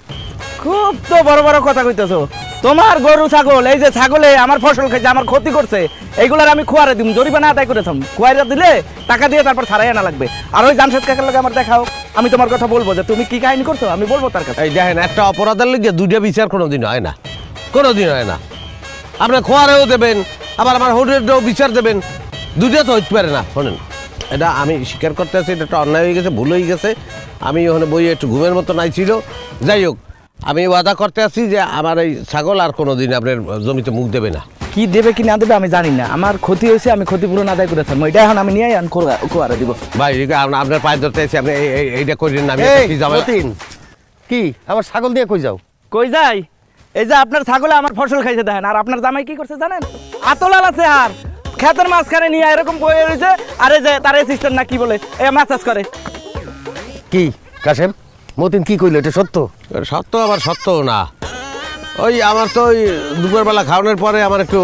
খুব তো বড় বড় কথা কইতেছো। তোমার গরু ছাগল, এই যে ছাগলে আমার ফসল খাইছে, আমার ক্ষতি করছে, এইগুলার আমি খোয়ারে দিব, জরিমানা আদায় করেছিলাম, খোয়ারে দিলে টাকা দিয়ে তারপর ছাড়াই আনা লাগবে। আর ওই জামশেদ কাকার লগে আমার দেখাও, আমি তোমার কথা বলবো যে তুমি কি কাহিনী করছো, আমি বলবো তার কাছে। এই দেখেন, একটা অপরাধের লিগে দুইটা বিচার কোনোদিন হয় না, কোনোদিন হয় না। আপনি খোয়ারেও দেবেন, আবার আমার হোটেলেও বিচার দেবেন, দুইটা তো হইতে পারে না। শোনেন, এটা আমি স্বীকার করতে আছি, এটা একটা অন্যায় হয়ে গেছে, ভুল হয়ে গেছে। আমি ওখানে বইয়ে একটু ঘুমের মতো নাই ছিল। যাই হোক, আমি ওয়াদা করতে আছি যে আমার এই ছাগল আর কোনোদিন আপনার জমিতে মুখ দেবে না। কি দেবে কি না দেবে আমি জানি না, আমার ক্ষতি হয়েছে, আমি ক্ষতিপূরণ আদায় করেছিলাম, এটা এখন আমি নিয়ে খোয়ারে দিব। ভাই আপনার পায়ে ধরতে আছি, আপনি এইটা করেন না। আমি এই কি যাবে? মতিন, কি আমার ছাগল দিয়ে কই যাও? কই যাই? এই যে আপনার ছাগলে আমার ফসল খাইছে দেখেন, আর আপনার জামাই কি করছে জানেন? আতলাল আছে, আর ক্ষেতের মাঝখানে নিয়ে এরকম বয়ে রয়েছে, আরে যে তার অ্যাসিস্ট্যান্ট না কি বলে, এ মাসাজ করে। কি কাশেম, মতিন কি কইলো, এটা সত্য? সত্য আবার সত্য না। ওই আমার তো ওই দুপুরবেলা খাওয়ানোর পরে আমার একটু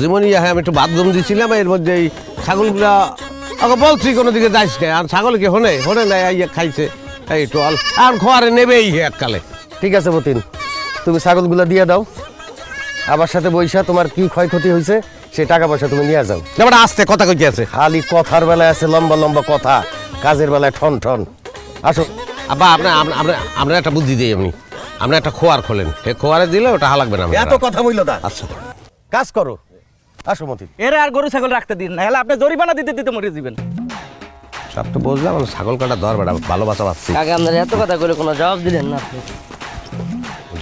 জীবনী আমি একটু বাথরুম দিয়েছিলাম, এর মধ্যে এই ছাগলগুলা ওকে বলছি কোনো দিকে যাইস না, আর ছাগল কি হনে নাই, খাইছে এই একটু আর খোয়ারে নেবেই এককালে। ঠিক আছে মতিন, তুমি ছাগলগুলো দিয়ে দাও, আমার সাথে বইসা তোমার কি ক্ষয়ক্ষতি হয়েছে সে টাকা পয়সা তুমি নিয়ে যাও। এবার আসতে কথা কইতে আছে, খালি কথার বেলায় আছে লম্বা লম্বা কথা, কাজের বেলায় ঠন ঠন। আসো আব্বা, আপনার একটা বুদ্ধি দিই, আপনি একটা খোয়ার খোলেন, খোয়ারে দিলে ওটা লাগবে না। এত কথা বললো দা, আচ্ছা কাজ করো, আসো মতি। এর আর গরু ছাগল রাখতে দিন না, হলে আপনি জরিমানা দিতে দিতে মরে যাবেন। সব তো বুঝলাম, ছাগল কাটা দর বেড়া ভালোবাসা পাচ্ছি। কাকা আপনার এত কথা করে কোনো জবাব দিলেন না আপনি।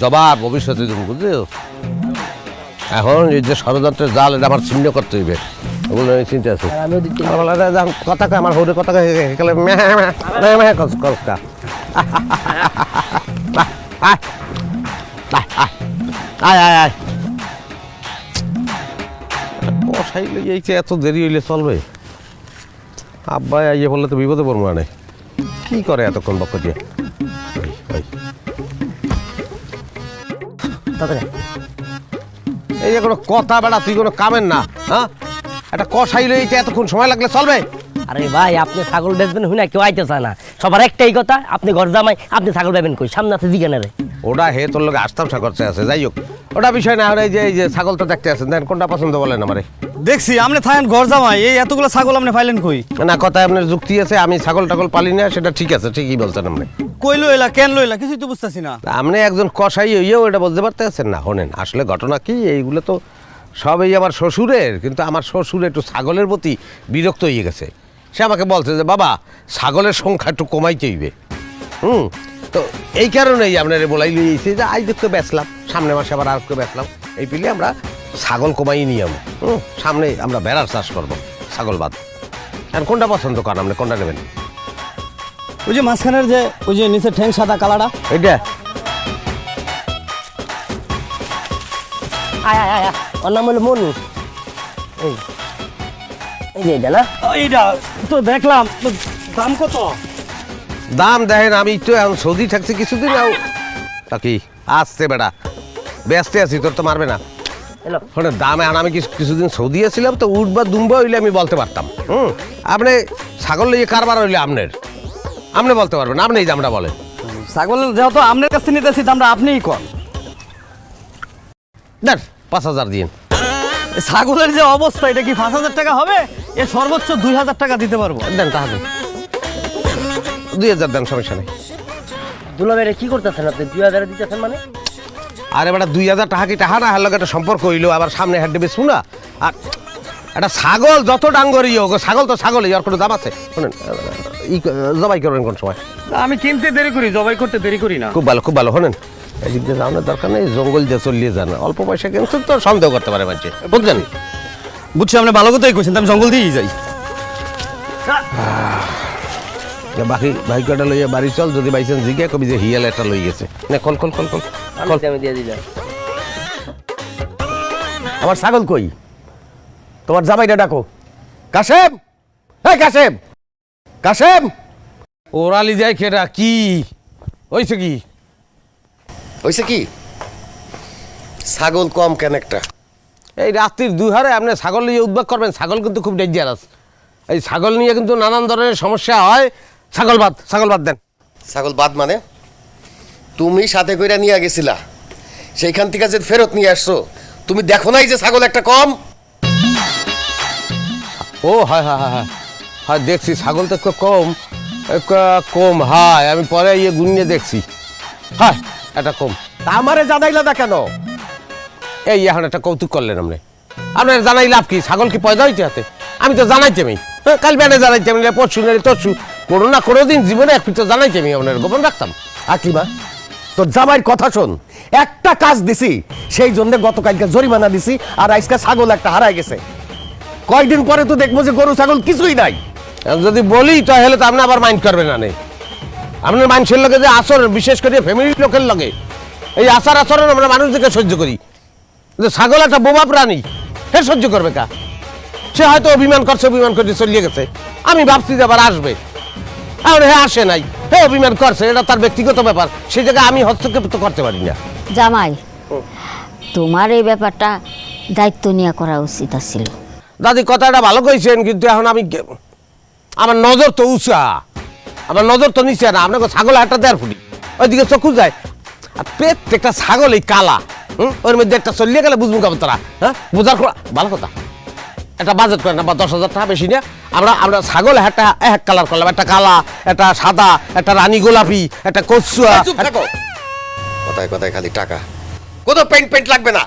জবাব ভবিষ্যতে তুমি বুঝছো। এখন এই যে ষড়যন্ত্রের জাল, এটা আমার ছিন্ন করতে হইবে, ওগুলো আমি চিন্তা আছে। আর আমিও দিচ্ছি। কথা কয় আমার হৌরে কথা কয় কসকা কষাই লইয়াইছে, এত দেরি হইলে চলবে? আব্বাই আইয়ে বললে তো বিপদে পড়বো মানে। কি করে এতক্ষণ বক্ষ দিয়ে? এই যে কোনো কথা বেড়া, তুই কোনো কামেন না, হ্যাঁ? একটা কষাই লইয়াইছে, এতক্ষণ সময় লাগলে চলবে? আরে ভাই আপনি ছাগল বেচবেন হুই না, কেউ আইতে চায় না। সবার একটাই কথা, আপনি ঘর জামাই, আপনি ছাগল বেচবেন কই? সামনে আছে জিজ্ঞানারে। ওটা হে তোর লোক আস্তামসা করতে আছে, যাই হোক ওটা বিষয় না। আর এই যে ছাগল তো দেখতে আছেন, দেন কোনটা পছন্দ বলেন আমারে। দেখছি আপনি থাকেন ঘর জামাই, এই এতগুলো ছাগল আপনি পাইলেন কই? না কথায় আপনার যুক্তি আছে, আমি ছাগল টাগল পালি না, সেটা ঠিক আছে, ঠিকই বলছেন আপনি। কই লইলা কেন লইলা কিছুই তো বুঝতেছি না। আপনি একজন কষাই হইয়েও এটা বলতে পারতেছেন না। শোনেন আসলে ঘটনা কি, এইগুলো তো সবই আমার শ্বশুরের, কিন্তু আমার শ্বশুর একটু ছাগলের প্রতি বিরক্ত হয়ে গেছে। সে আমাকে বলছে যে বাবা ছাগলের সংখ্যা একটু কমাইতে হইবে। তো এই কারণেই আপনার বলাই লিয়েছি যে আজ দেখতে বেচলাম, সামনে মাসে আবার আর একটু বেচলাম, এই পিলে আমরা ছাগল কমাই নিয়ে যাবো। সামনে আমরা ভেড়ার চাষ করবো, ছাগল বাদ। আর কোনটা পছন্দ করেন আপনি, কোনটা নেবেন? ওই যে মাঝখানের যে ওই যে নিচে ঠ্যাং সাদা কালারটা, এইটা আয় আয় আয় আয়। ওর নাম হলো মনু। এই এই যে এটা না? এইটা তো দেখলাম, তো দাম কত? দাম দেখেন, আমি তো এখন সৌদি থাকছি কিছুদিন, তা কি আসছে বেড়া, ব্যস্ত আছি, তোর তো মারবে না। হ্যালো শোনে দামে আর আমি কিছুদিন সৌদি ছিলাম, তো উঠ বা দুম্বা হইলে আমি বলতে পারতাম। আপনি ছাগল লিয়ে কারবার হইলে আপনি বলতে পারবেন, আপনি এই দামটা বলেন। ছাগল যেহেতু আপনার কাছে নিতেছি, দামটা আপনিই কর। দেন 5,000 দিন। ছাগলের যে অবস্থা, এটা কি 5,000 টাকা হবে? এ সর্বোচ্চ 2,000 টাকা দিতে পারবো। দেন তাহলে 2,000 দেন, সমস্যা নেই। দুলাভাইরে কি করতেছেন আপনি? 2000 দিতেছেন মানে? আরে বেটা 2,000 টাকা কি টাকা না, হার লগে একটা সম্পর্ক হইলো, আবার সামনে হাট দেবে শুনা। আর একটা ছাগল যত ডাঙ্গরই হোক, ছাগল তো ছাগলই, আর কোনো দাম আছে? শোনেন জবাই করবেন কোন সময়? আমি কিনতে দেরি করি, জবাই করতে দেরি করি না। খুব ভালো খুব ভালো। শোনেন এদিক দিয়ে যাওয়ার দরকার নেই, জঙ্গল দিয়ে চলিয়ে যান, অল্প পয়সা কিনছেন তো সন্দেহ করতে পারে মানুষ, বুঝলেন? বুঝছি, আপনি ভালো কথাই কইছেন, আমি জঙ্গল দিয়েই যাই। বাকি ভাইকটা লইয়া বাড়ি চল, যদি বাইছেন জিজ্ঞা কবি যে হিয়াল একটা লই গেছে। না কল কল কল কল আমি দিয়ে দিলাম। আমার ছাগল কই? তোমার জামাইটা ডাকো। কাশেম, হ্যাঁ কাশেম, কাশেম। ওরালি যায় খেটা কি হয়েছে? কি হয়েছে? কি ছাগল কম কেন একটা? এই রাত্রির দুহারে আপনি ছাগল নিয়ে উদ্বেগ করবেন? ছাগল কিন্তু খুব ডেঞ্জারাস। এই ছাগল নিয়ে কিন্তু নানান ধরনের সমস্যা হয়। ছাগল বাদ দেন। ছাগল বাদ মানে? তুমি সাথে কইরা নিয়ে গেছিলা, সেইখান থেকে যে ফেরত নিয়ে আসছো, তুমি দেখো নাই যে ছাগল একটা কম? ও হ্যাঁ হ্যাঁ হ্যাঁ হ্যাঁ হ্যাঁ, দেখছি ছাগল তো একটু কম হয়, আমি পরে ইয়ে গুনিয়ে দেখছি, হ্যাঁ এটা কম। তা আমারে জানাইলা না কেন? এই এখন একটা কৌতুক করলেন আপনি। আপনার জানাই লাভ কি? ছাগল কি পয়দা হইতে হাতে? আমি তো জানাইতেমি, কাল বেড়ে জানাইতেমি, পরশু নেই তরশু, কোনো না কোনো দিন জীবনে একটু তো জানাইতেমি, আপনার গোপন রাখতাম। আকিমা, তোর জামাইয়ের কথা শোন। একটা কাজ দিছি, সেই জন্য গতকালকে জরিমানা দিছি, আর আজকে ছাগল একটা হারাই গেছে। কয়দিন পরে তো দেখবো যে গরু ছাগল কিছুই নাই। যদি বলি তাহলে তো আপনি আবার মাইন্ড করবেন না। আপনার মানুষের লগে যে আচরণ, বিশেষ করে ফ্যামিলির লোকের লগে এই আচরণ আমরা মানুষদেরকে সহ্য করি। যে ছাগল একটা বোবা প্রাণী, সে সহ্য করবে কা? সে হয়তো অভিমান করে চলিয়ে গেছে। আমি ভাবছি যে আবার আসবে, আর হে আসে নাই, হে অভিমান করছে, এটা তার ব্যক্তিগত ব্যাপার, সেই জায়গায় আমি হস্তক্ষেপ তো করতে পারি না। জামাই, তোমার এই ব্যাপারটা দায়িত্ব নিয়ে করা উচিত ছিল। দাদি কথাটা ভালো কইছেন, কিন্তু এখন আমার নজর তো উঁচা, আমার নজর তো নিচে না। আপনাকে ছাগল একটা 1.5 ফুটি ওইদিকে চক্ষু যায়, আর প্রত্যেকটা ছাগল এই কালা, ওর মধ্যে একটা চলিয়ে গেলে বুঝবো কেমন তারা, হ্যাঁ বোঝার ভালো কথা। একটা বাজেট করেন না, বা 10,000 টাকা বেশি না, আমরা ছাগল একটা এক কালার করলাম, একটা কালা, একটা সাদা, একটা রানী গোলাপি, একটা কচুয়া। কথায় কথায় খালি টাকা, কোথাও পেন্ট লাগবে না।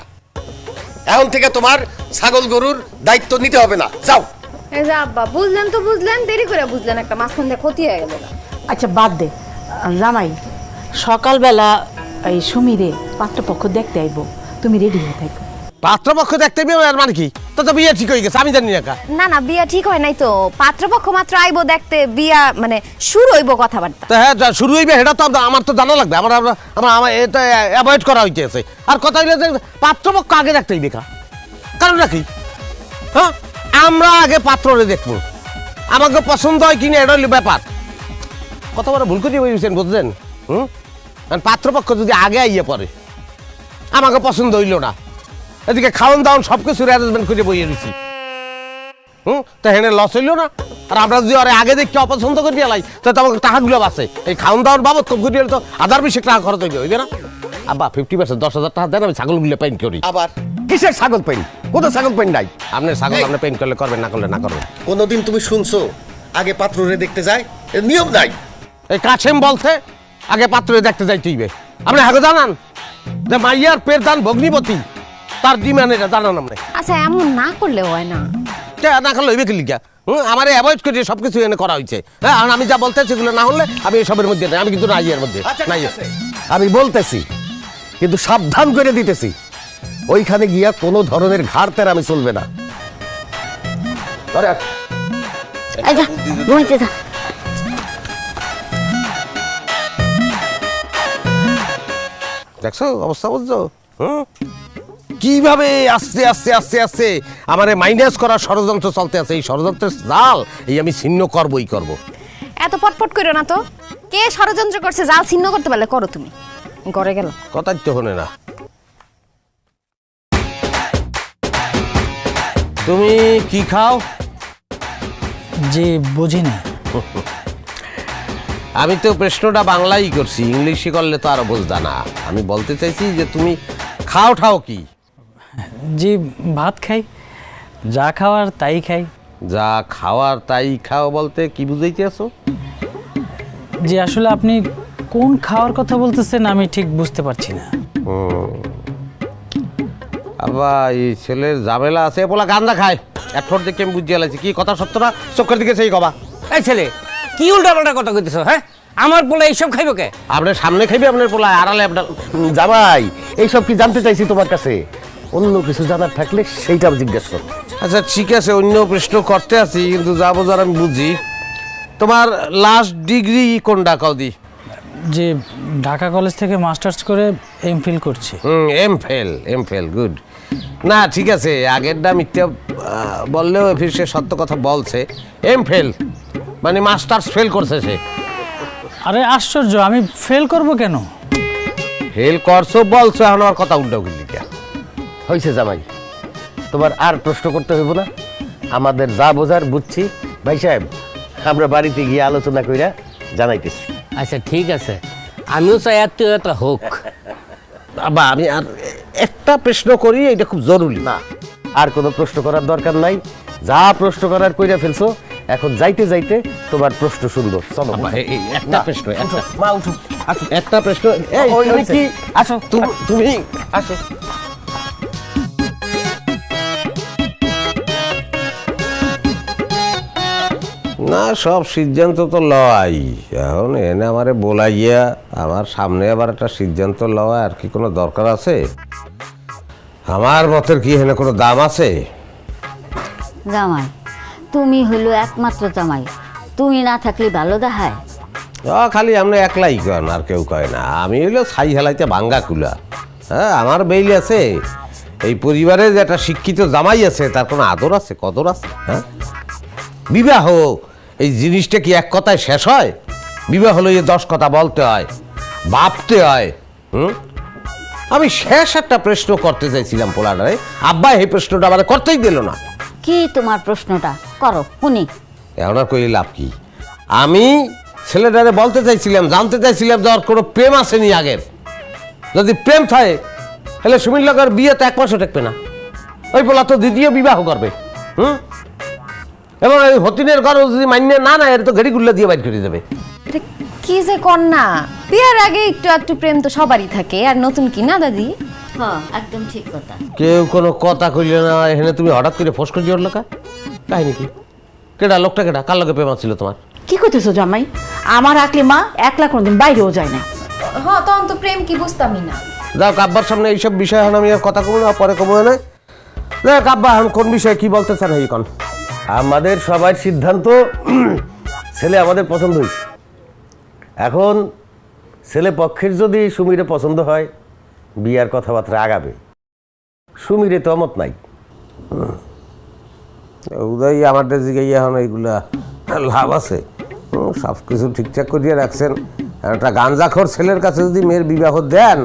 এখন থেকে তোমার ছাগল গরুর দায়িত্ব নিতে হবে না, যাও। এই যে আব্বা বুঝলেন তো বুঝলেন, দেরি করে বুঝলেন, একটা মাঝখান দিয়ে ক্ষতি হয়ে গেল। আচ্ছা বাদ দে জামাই, সকালবেলা এই সুমিরে পাত্রপক্ষ দেখতে আইব, তুমি রেডি হয়ে থাকো। পাত্রপক্ষ দেখতে বিয়ে আর মানে কি? তো বিয়ে ঠিক হয়ে গেছে, আমি জানি না। না না, বিয়া ঠিক হয় নাই তো, পাত্রপক্ষ মাত্র আইবো দেখতে, বিয়া মানে শুরু হইব কথাবার্তা। তো হ্যাঁ, শুরু হইবে সেটা তো আমার তো জানা লাগবে, আমার এটা অ্যাভয়েড করা হইতেছে। আর কথা হইলে যে পাত্রপক্ষ আগে দেখতে হইবে, কারণ নাকি হ্যাঁ, আমরা আগে পাত্ররে দেখবো, আমাকে পছন্দ হয় কিনা এটা হইল ব্যাপার। কত বড় ভুল করে বলছেন বুঝলেন? কারণ পাত্রপক্ষ যদি আগে আইয়ে পড়ে, আমাকে পছন্দ হইল না, এদিকে খাওয়ান দাওয়ান সবকিছু অ্যারেঞ্জমেন্ট করে বইয়ে দিচ্ছি, তো হেনে লস হইল না। আর আমরা যদি আরে আগে দেখি অপছন্দ করে দিয়ালাই, তো আমাকে টাকাগুলো বাঁচে, এই খাওয়ান দাওয়ার বাবদ কম করে দিলে তো 1000-20 টাকা খরচ হইবে না? আব্বা 50% 10,000 টাকা দেন, আমি ছাগলগুলো পেইন্ট করি। আবার কিসের ছাগল পেইন্ট? কোন ছাগল পেইন্ট নাই। আপনি ছাগল আপনি পেইন্ট করলে করবেন, না করলে না করবেন। কোনোদিন তুমি শুনছো আগে পাত্ররে দেখতে যায়? এর নিয়ম নাই। এই কাছেম বলছে আগে পাত্রে দেখতে যাইতে হইবে। আপনি আগে জানান যে মাইয়ার পেট দান ভগ্নিপতি, তার ডিমান্ড এটা জানান আপনি। আচ্ছা এমন না করলে হয় না? না করলে হইবে কি লিখা? আমার অ্যাভয়েড করে সবকিছু এনে করা হয়েছে। হ্যাঁ, আমি যা বলতে সেগুলো না হলে আমি এসবের মধ্যে নাই, আমি কিন্তু নাই এর মধ্যে নাই। আমি বলতেছি কিন্তু সাবধান করে দিতেছি, ওইখানে গিয়া কোনো ধরনের ঘাড়তের আমি চলবে না। দেখছো অবস্থা, বুঝছো কিভাবে আস্তে আস্তে আস্তে আস্তে আমারে মাইনাস করার ষড়যন্ত্র চলতে আছে। এই ষড়যন্ত্রের জাল এই আমি ছিন্ন করবই করব। এত পটপট করো না তো, কে ষড়যন্ত্র করছে জাল ছিন্ন করতে পারলে করো তুমি। ঘরে গেল কথাই তো হনে না। তুমি কি খাও? যে বুঝি না। আমি তো প্রশ্নটা বাংলাই করছি, ইংলিশে করলে তো আরো বুঝতা না। আমি বলতে চাইছি যে তুমি খাও ঠাও কি? যে ভাত খাই, যা খাওয়ার তাই খাই। যা খাওয়ার তাই খাও বলতে কি বুঝাইতে আছো? যে আসলে আপনি কোন খাওয়ার কথা বলতেছেন আমি ঠিক বুঝতে পারছি না। আবার এই ছেলের ঝামেলা আছে, বলা গান্দা খায় এক ঠোঁট দেখে আমি বুঝিয়ে লাগছি। কি কথা সত্য না? চোখের দিকে সেই কবা। এই ছেলে কি উল্টা পাল্টা কথা কইতেছো? হ্যাঁ, আমার পোলা এইসব খাইব কে? আপনার সামনে খাইবে আপনার পোলা, আড়ালে আপনার জামাই এইসব কি জানতে চাইছি তোমার কাছে? অন্য কিছু জানার থাকলে সেইটা জিজ্ঞেস করো। আচ্ছা ঠিক আছে, অন্য প্রশ্ন করতে আছি, কিন্তু যা বোঝার আমি বুঝি। তোমার লাস্ট ডিগ্রি কোনটা কদি? যে ঢাকা কলেজ থেকে মাস্টার্স করে এমফিল করছি। MPhil good. না ঠিক আছে, আগেরটা মিথ্যা বললেও ফির সে সত্য কথা বলছে। এমফিল মানে মাস্টার্স ফেল করছে সে। আরে আশ্চর্য, আমি ফেল করব কেন? ফেল করছো বলছো, এখন আমার কথা উল্টাও কিন্তু। হয়েছে জামাই, তোমার আর প্রশ্ন করতে হইব না। আমাদের যা বোঝার বুঝছি। ভাই সাহেব, আমরা বাড়িতে গিয়ে আলোচনা কইরা জানাইতেছি। আচ্ছা ঠিক আছে, আমিও চাই এটা হোক। বাবা আমি আর একটা প্রশ্ন করি, এটা খুব জরুরি। না, আর কোনো প্রশ্ন করার দরকার নাই। যা প্রশ্ন করার কইরা ফেলছো, এখন যাইতে যাইতে তোমার প্রশ্ন শুনবো। চলো একটা প্রশ্ন, মা উঠো, আসো একটা প্রশ্ন। কি আসো, তুমি আসো। না সব সিদ্ধান্ত তো লয়, এখন এনে আমারে বলাইয়া আমার সামনে আবার একটা সিদ্ধান্ত লওয়া আর কি কোনো দরকার আছে? আমার মতের কি এখানে কোনো দাম আছে? জামাই, তুমি হইলো একমাত্র জামাই, তুমি না থাকলে ভালো দেখায়। খালি আমরা একলাই কন, আর কেউ কয় না। আমি হইলো ছাই হেলাইতে ভাঙ্গা কুলা। হ্যাঁ, আমার বেইল আছে। এই পরিবারে যে একটা শিক্ষিত জামাই আছে, তার কোনো আদর আছে, কদর আছে? হ্যাঁ, বিবাহ এই জিনিসটা কি এক কথায় শেষ হয়? বিবাহ হলো 10 কথা বলতে হয়, ভাবতে হয়। আমি শেষ একটা প্রশ্ন করতে চাইছিলাম পোলাটারে, আব্বা এই প্রশ্নটা আমার করতেই দিল না। কি তোমার প্রশ্নটা? করো শুনি। এখন আর কই লাভ কি? আমি ছেলেটারে বলতে চাইছিলাম, জানতে চাইছিলাম যে ওর কোনো প্রেম আসেনি আগের। যদি প্রেম থাকে তাহলে সুমির লগের বিয়ে তো 1 মাসও টেকবে না। ওই পোলা তো দ্বিতীয় বিবাহ করবে। এবং এই হতিনের ঘর যদি মান্য না না, এর তো ঘড়ি গুল্লা দিয়ে বাইর করে দেবে। কি যে কন্যা, বিয়ের আগে একটু একটু প্রেম তো সবারই থাকে, আর নতুন কি না দাদি? একদম ঠিক কথা। কেউ কোনো কথা কইলে না, এখানে তুমি হঠাৎ করে ফোস করে জোর লেখা কাহিনী কি? কেডা লোকটা কেডা? কার লগে প্রেম ছিল তোমার? কি করতেছো জামাই? আমার আকলি মা একলা কোনদিন বাইরেও যায় না। হ্যাঁ তখন তো প্রেম কি বুঝতামই না। যাও কাব্বার সামনে এইসব বিষয় এখন আমি আর কথা কমু না, পরে কমু না। দেখ কাব্বা এখন কোন বিষয়ে কি বলতে চান এই কোন? আমাদের সবার সিদ্ধান্ত ছেলে আমাদের পছন্দ হয়েছে। এখন ছেলে পক্ষের যদি সুমিরে পছন্দ হয় বিয়ার কথাবার্তা আগাবে। সুমিরে তো অমত নাই। উদয় আমাদের দিকে এখন এইগুলা লাভ আছে? সব কিছু ঠিকঠাক করিয়ে রাখছেন। একটা গাঞ্জাখোর ছেলের কাছে যদি মেয়ের বিবাহ দেন,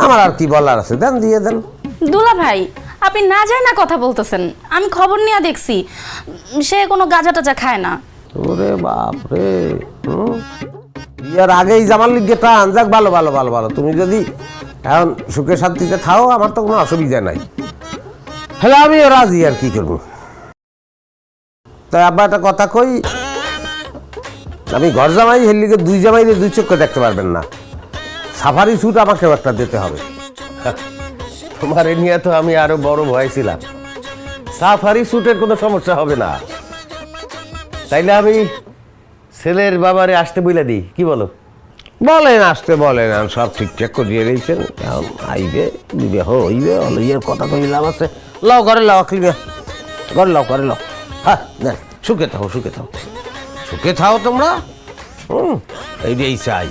আমার আর কি বলার আছে? দেন, দিয়ে দেন। দুলা ভাই আপনি না যায় না কথা বলতেছেন, আমি খবর নিয়ে দেখছি সে কোনো গাঁজা টাজা খায় না। ওরে বাপ রে, বিয়ার আগেই জামার লিগে টান। যাক, ভালো ভালো ভালো ভালো। তুমি যদি এখন সুখে শান্তিতে থাও, আমার তো কোনো অসুবিধা নাই। হ্যালো, আমিও রাজি, আর কি করবো। তাই আব্বা একটা কথা কই, আমি ঘর জামাই হেলিকে দুই জামাইরে দুই চক্ষে দেখতে পারবেন না। সাফারি স্যুট আমাকেও একটা দিতে হবে। তোমার এ নিয়ে তো আমি আরো বড় ভয় ছিলাম। সাফারি স্যুটের কোনো সমস্যা হবে না। তাইলে আমি ছেলের বাবারে আসতে বলে দিই, কি বলো? বলেন, আসতে বলেন। সব ঠিকঠাক করিয়ে রয়েছেন, এখন আইবে, বিবাহ হইবে, অলইয়ের কথা কইলাম আছে। লও ঘরে লও, আখলিবে ঘরে লও, ঘরে লও। হ্যাঁ, দেখ, সুখে থাও, সুখে থাও, সুখে থাও তোমরা। এইটাই চাই।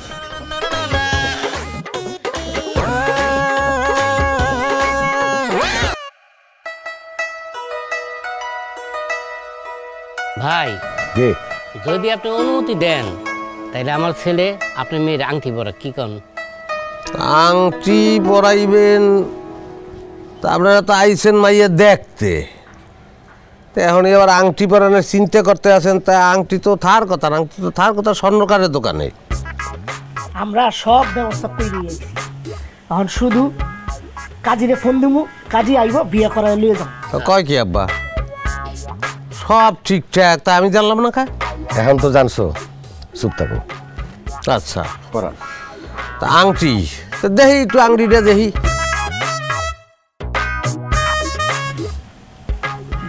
ভাই কে? যদি আপনি অনুমতি দেন তাহলে আমার ছেলে আপনার মেয়ের আংটি পরা কি কন? আংটি পরাইবেন? তা আপনারা তো আইছেন মাইয়া দেখতে, তো এখন এবার আংটি পরানোর চিন্তা করতে আছেন। তা আংটি তো থার কথা, আংটি তো থার কথা স্বর্ণকারের দোকানে। আমরা সব ব্যবস্থা করে দিয়েছি, এখন শুধু কাজীরে ফোন দিমু, কাজী আইব বিয়ে করায় লিয়ে যাও। তো কয় কি আব্বা, সব ঠিকঠাক? তা আমি জানলাম না। খায় এখন তো জানছো, চুপ থাকো। আচ্ছা, তা আংটি তো দেখি, একটু আংটিটা দেখি।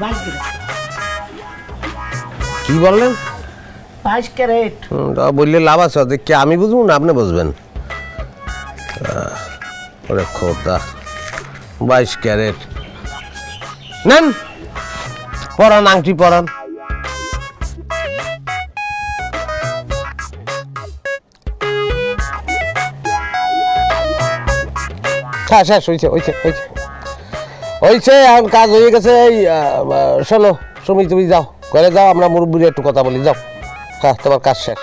22 ক্যারেট। কি বললেন? 22 ক্যারেট। তা বললে লাভ আছে? দেখি আমি বুঝবো না আপনি বুঝবেন? ওরে খোদা, 22 ক্যারেট নেন, পরান, আংটি পরান। হ্যাঁ, শেষ হয়েছে, হয়েছে, হয়েছে, হয়েছে। এখন কাজ হয়ে গেছে। এই শোনো সুমি, তুমি যাও, ঘরে যাও, আমরা মুরব্বীর একটু কথা বলি, যাও। হ্যাঁ, তোমার কাজ শেষ।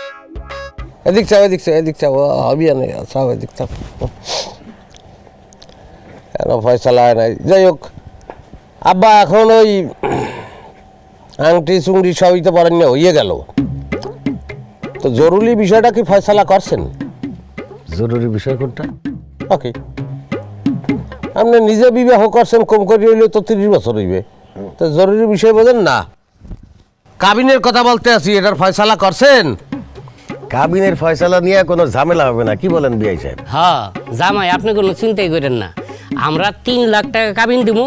এদিক চাও, এদিক চাও, এদিক চাও, হবি না, চাও, এদিক চাও। কেন ফয়সালা হয় নাই? যাই হোক আব্বা, এখন ওই আংটি চুংড়ি সবই তো পরেন না, হইয়ে গেল। তো জরুরি বিষয়টা কি ফয়সালা করছেন? জরুরি বিষয় কোনটা? ওকে, আপনি নিজে বিবাহ করছেন, কম করে হইলে তো 30 বছর হইবে। তো জরুরি বিষয় বোঝেন না? কাবিনের কথা বলতে আছি, এটার ফয়সালা করছেন? কাবিনের ফয়সালা নিয়ে কোনো ঝামেলা হবে না, কি বলেন বিআই সাহেব? হ্যাঁ জামাই, আপনি কোনো চিন্তাই করেন না, আমরা 3 লাখ টাকা কাবিন দিব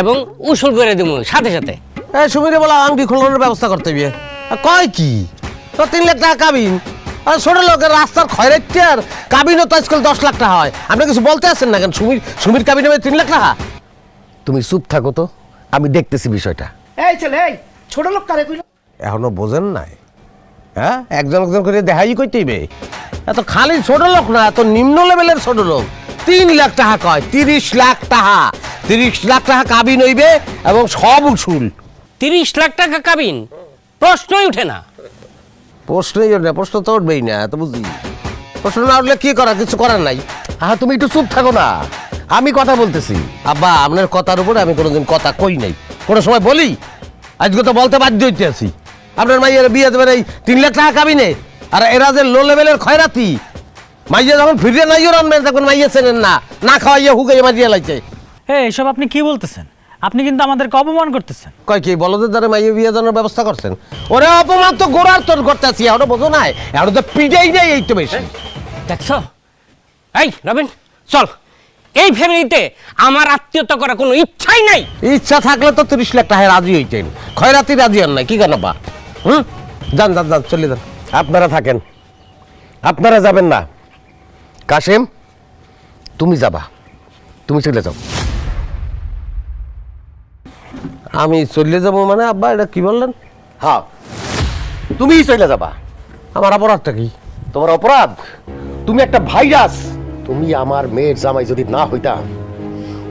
এবং উসুল করে দিব সাথে সাথে। এই সুমিরে বলা আংটি খোলানোর ব্যবস্থা করতে হবে। কয় কি তো 3 লাখ টাকা কাবিন? আর ছোট লোকের রাস্তার খয়রাইতে আর কাবিনও তো আজকাল 10 লাখ টাকা হয়। আপনি কিছু বলতে আছেন না কেন? সুমির কাবিন হবে 3 লাখ টাকা? তুমি চুপ থাকো তো, আমি দেখতেছি বিষয়টা। এই ছেলে, এই ছোট লোক কারে কইলো? এখনো বোঝেন নাই? হ্যাঁ, একজন একজন করে দেখাই করতেইবে। এত খালি ছোট লোক না, এত নিম্ন লেভেলের ছোট লোক। 3 লাখ টাকা কয়, 30 লাখ টাকা। 30 লাখ টাকা কাবিন হইবে এবং সব উসুল। 30 লাখ টাকা কাবিন? প্রশ্নই উঠে না। প্রশ্নই ওঠে না? প্রশ্ন তো উঠবেই না, তো বুঝি। প্রশ্ন না উঠলে কি করা? কিছু করার নাই। হ্যাঁ, তুমি একটু চুপ থাকো না, আমি কথা বলতেছি। আব্বা, আপনার কথার উপরে আমি কোনোদিন কথা কই নাই, কোনো সময় বলি? আজকে তো বলতে বাধ্য হইতে আছি। আপনার মাইয়ের বিয়ে দেবেন এই 3 লাখ টাকা কাবিনে, আর এরা যে লো লেভেলের খয়রাতি। মাইয়া যখন ফিরে নাইও রানবেন তখন মাইয়া চেনেন না, না খাওয়াইয়া হুকাইয়া মারিয়া লাইছে। হ্যাঁ, এসব আপনি কি বলতেছেন? আপনি কিন্তু আমাদেরকে অপমান করতেছেন। কয় কি বলদের দ্বারা মাইয়া বিয়ে দেওয়ার ব্যবস্থা করছেন? ওরে অপমান তো গোড়ার তোর করতে আছি, এখনো বোঝো নাই? এখন তো পিটাই নাই, এই তো বেশি। দেখছো? এই রবিন, চল এই ফ্যামিলিতে আমার আত্মীয়তা করার কোনো ইচ্ছাই নাই। ইচ্ছা থাকলে তো 30 লাখ টাকা রাজি হইতেন, খয়রাতি রাজি হন নাই, কি কেন বা? যান যান যান, চলে যান। আপনারা থাকেন, আপনারা যাবেন না। কাশেম, তুমি যাবা, তুমি চলে যাও। আমি চলে যাবো মানে? আব্বা এটা কি বললেন? হ্যাঁ, তুমিই চলে যাবা। আমার অপরাধটা কি? তোমার অপরাধ, তুমি একটা ভাইরাস। তুমি আমার মেয়ের জামাই যদি না হইতা,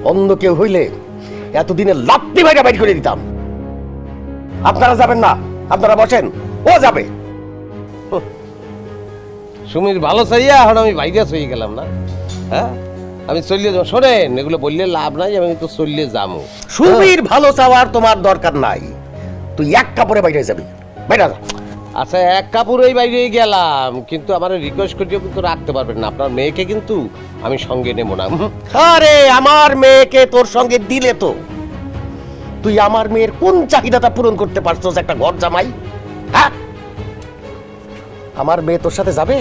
অন্য কেউ হইলে এতদিনে লাপ্তি ভাইরা বাইর করে দিতাম। আপনারা যাবেন না, আপনারা বসেন, ও যাবে। সুমির ভালো চাইয়া এখন আমি ভাইরাস হয়ে গেলাম না? হ্যাঁ, আমি চলিয়ে যাবো। শোনেন, এগুলো বললে লাভ নাই, আমি তো চলিয়ে যাবো। সুমির ভালো চাওয়ার তোমার দরকার নাই, তুই এক কাপড়ে বাইরে যাবি, বাইরে যা। আচ্ছা, এক কাপড়েই বাইরে গেলাম, কিন্তু আমার রিকোয়েস্ট করিও কিন্তু রাখতে পারবেন না। আপনার মেয়েকে কিন্তু আমি সঙ্গে নেব না। আরে আমার মেয়েকে তোর সঙ্গে দিলে তো তুই আমার মেয়ের কোন চাহিদাটা পূরণ করতে পারছস একটা ঘর জামাই? হ্যাঁ, আমার মেয়ে তোর সাথে যাবে?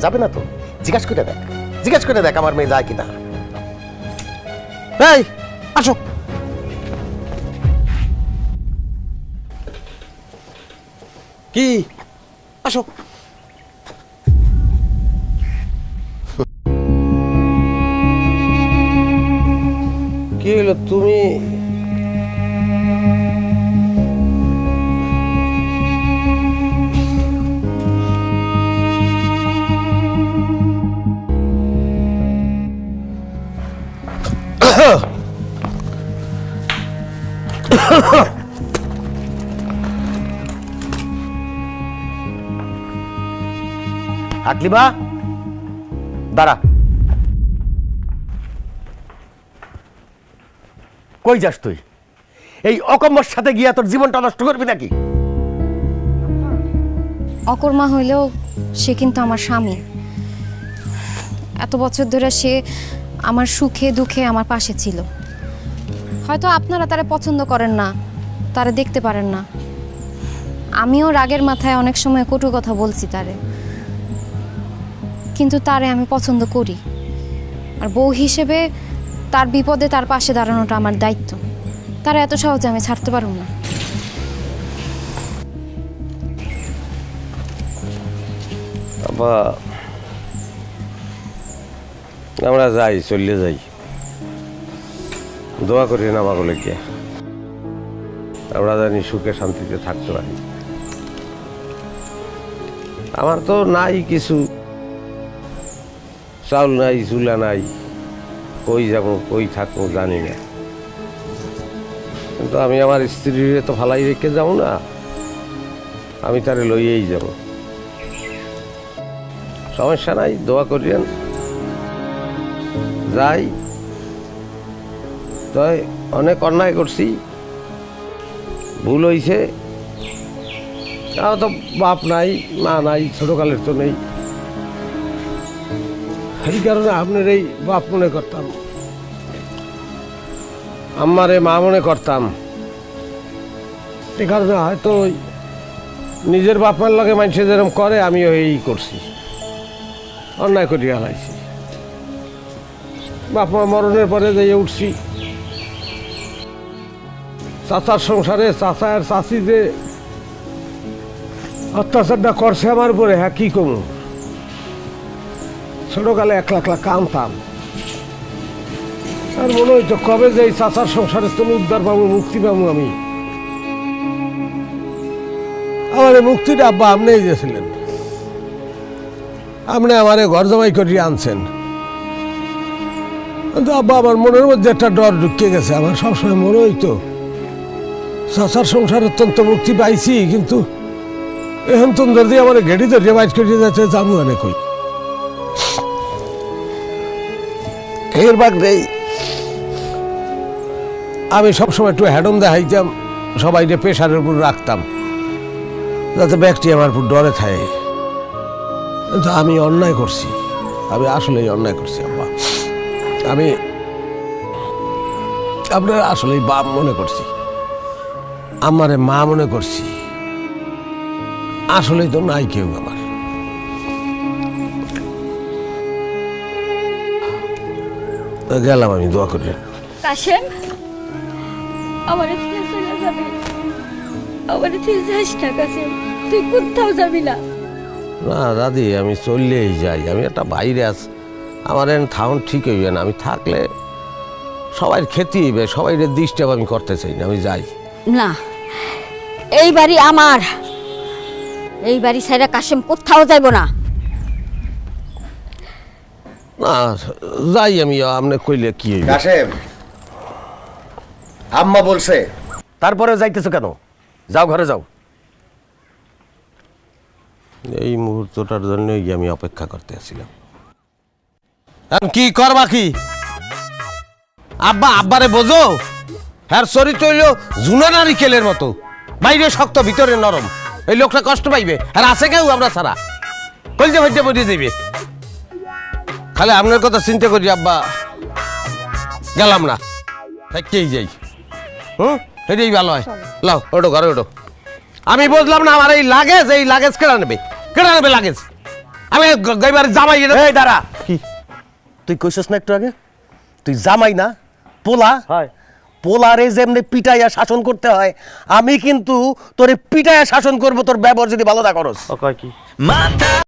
যাবে না তো? জিজ্ঞাসা করে দেখ, জিজ্ঞাসা করে দেখ আমার মেয়ে যায় কিনা। এই আসো। কি আসো। কি হলো তুমি? আকলিমা, দাঁড়া। কই যাস তুই? এই অকম্মর সাথে গিয়া তোর জীবনটা নষ্ট করবি নাকি? অকর্মা হইলেও সে কিন্তু আমার স্বামী। এত বছর ধরে সে আমার সুখে দুঃখে আমার পাশে ছিল। হয়তো আপনারা তারে পছন্দ করেন না, তারে দেখতে পারেন না। আমিও রাগের মাথায় অনেক সময় কটু কথা বলছি তারে, কিন্তু তারে আমি পছন্দ করি। আর বউ হিসেবে তার বিপদে তার পাশে দাঁড়ানোটা আমার দায়িত্ব। তারা এত সহজে আমি ছাড়তে পারব না। আব্বা, আমরা যাই, চলে যাই। দোয়া করি না আমাগুলো কে, আমরা জানি সুখে শান্তিতে থাকতে পারি। আমার তো নাই কিছু, চাউল নাই, চুলা নাই, কই যাবো কই থাকবো জানি না। কিন্তু আমি আমার স্ত্রীর তো ফালাই রেখে যাবো না, আমি তারে লইয়েই যাব। সমস্যা নাই, দোয়া করিয়েন, যাই। তাই অনেক অন্যায় করছি, ভুল হয়েছে। তাও তো বাপ নাই, মা নাই, ছোটকালের তো নেই। এই কারণে আপনার এই বাপ মনে করতাম, আমারে মা মনে করতাম। এ কারণে হয়তো নিজের বাপমার লগে মানুষে যেরকম করে আমিও এই করছি, অন্যায় করিয়া হারাইছি। বাপমা মরণের পরে যাইয়ে উঠছি, চাচার সংসারে চাচা আর চাচি যে অত্যাচারটা করছে আমার উপরে, হ্যাঁ কি কমু। ছোটকালে একলা একলা কামতাম, আর মনে হইতো কবে যে এই চাচার সংসারে তুমি উদ্ধার পাবো, মুক্তি পাবো। আমি আমার এই মুক্তিটা আব্বা আপনিই দিয়েছিলেন, আপনি আমারে ঘর জামাই করিয়ে আনছেন। কিন্তু আব্বা আমার মনের মধ্যে একটা ডর ঢুকিয়ে গেছে। আমার সবসময় মনে হইতো চাচার সংসার অত্যন্ত মুক্তি পাইছি, কিন্তু এখন তো যদি আমার ঘেড়ি ধরিয়ে বাইট করিয়ে যাচ্ছে, যাবো অনেক ওই এর বাগ নেই। আমি সবসময় একটু হ্যাডম দেখাইতাম, সবাইকে প্রেশারের উপর রাখতাম, যাতে ব্যক্তি আমার উপর ডরে থাকে। কিন্তু আমি অন্যায় করছি, আমি আসলেই অন্যায় করছি আব্বা। আমি আপনার আসলেই বাপ মনে করছি, আমারে মা মনে করছি। আসলেই তো নাই কেউ আমার। গেলাম আমি, দোয়া করি। কাশেম আমার থেকে চলে যাবে, আমার থেকে যাস না কাশেম, তুই কোথাও যাবি না। না দাদি, আমি চললেই যাই, আমি একটা বাইরে আছি, আমার এখন থাউন ঠিক হইবে না, আমি থাকলে সবাই খেতে হইবে, সবাই ডিস্টার্ব আমি করতে চাই না, আমি যাই। না, এই বাড়ি আমার, এই বাড়ি সাইরা কাশেম কোথাও যাইব না। না যাই আমি, আপনি কইলে কি হইবে? কাশেম, আম্মা বলছে, তারপরে যাইতেছো কেন? যাও, ঘরে যাও। এই মুহূর্তটার জন্যই আমি অপেক্ষা করতে আসছিলাম। কি করবা কি? আব্বা, আব্বারে বোঝো, হ্যাঁ চরিত্র হইল ঝুনা নারিকেলের মতো, বাইরে শক্ত ভিতরে নরম। এই লোকটা কষ্ট পাইবে, আর আছে কেউ আমরা ছাড়া, কলজে ভাইতে বসে দেবে। খালি আপনার কথা চিন্তা করি আব্বা, গেলাম না, থাকতেই যাই। এটাই ভালো হয়। লাও ওটো, ঘরে ওটো। আমি বুঝলাম না, আমার এই লাগেজ কেনা নেবে, লাগেজ? আমি গইবার জামাই। এই দাঁড়া, কি তুই কইছস না একটু আগে তুই জামাই না পোলা? পোলারে যেমনি পিটাইয়া শাসন করতে হয়, আমি কিন্তু তোরে পিটাইয়া শাসন করব তোর ব্যবহার যদি ভালো না করস। মাথা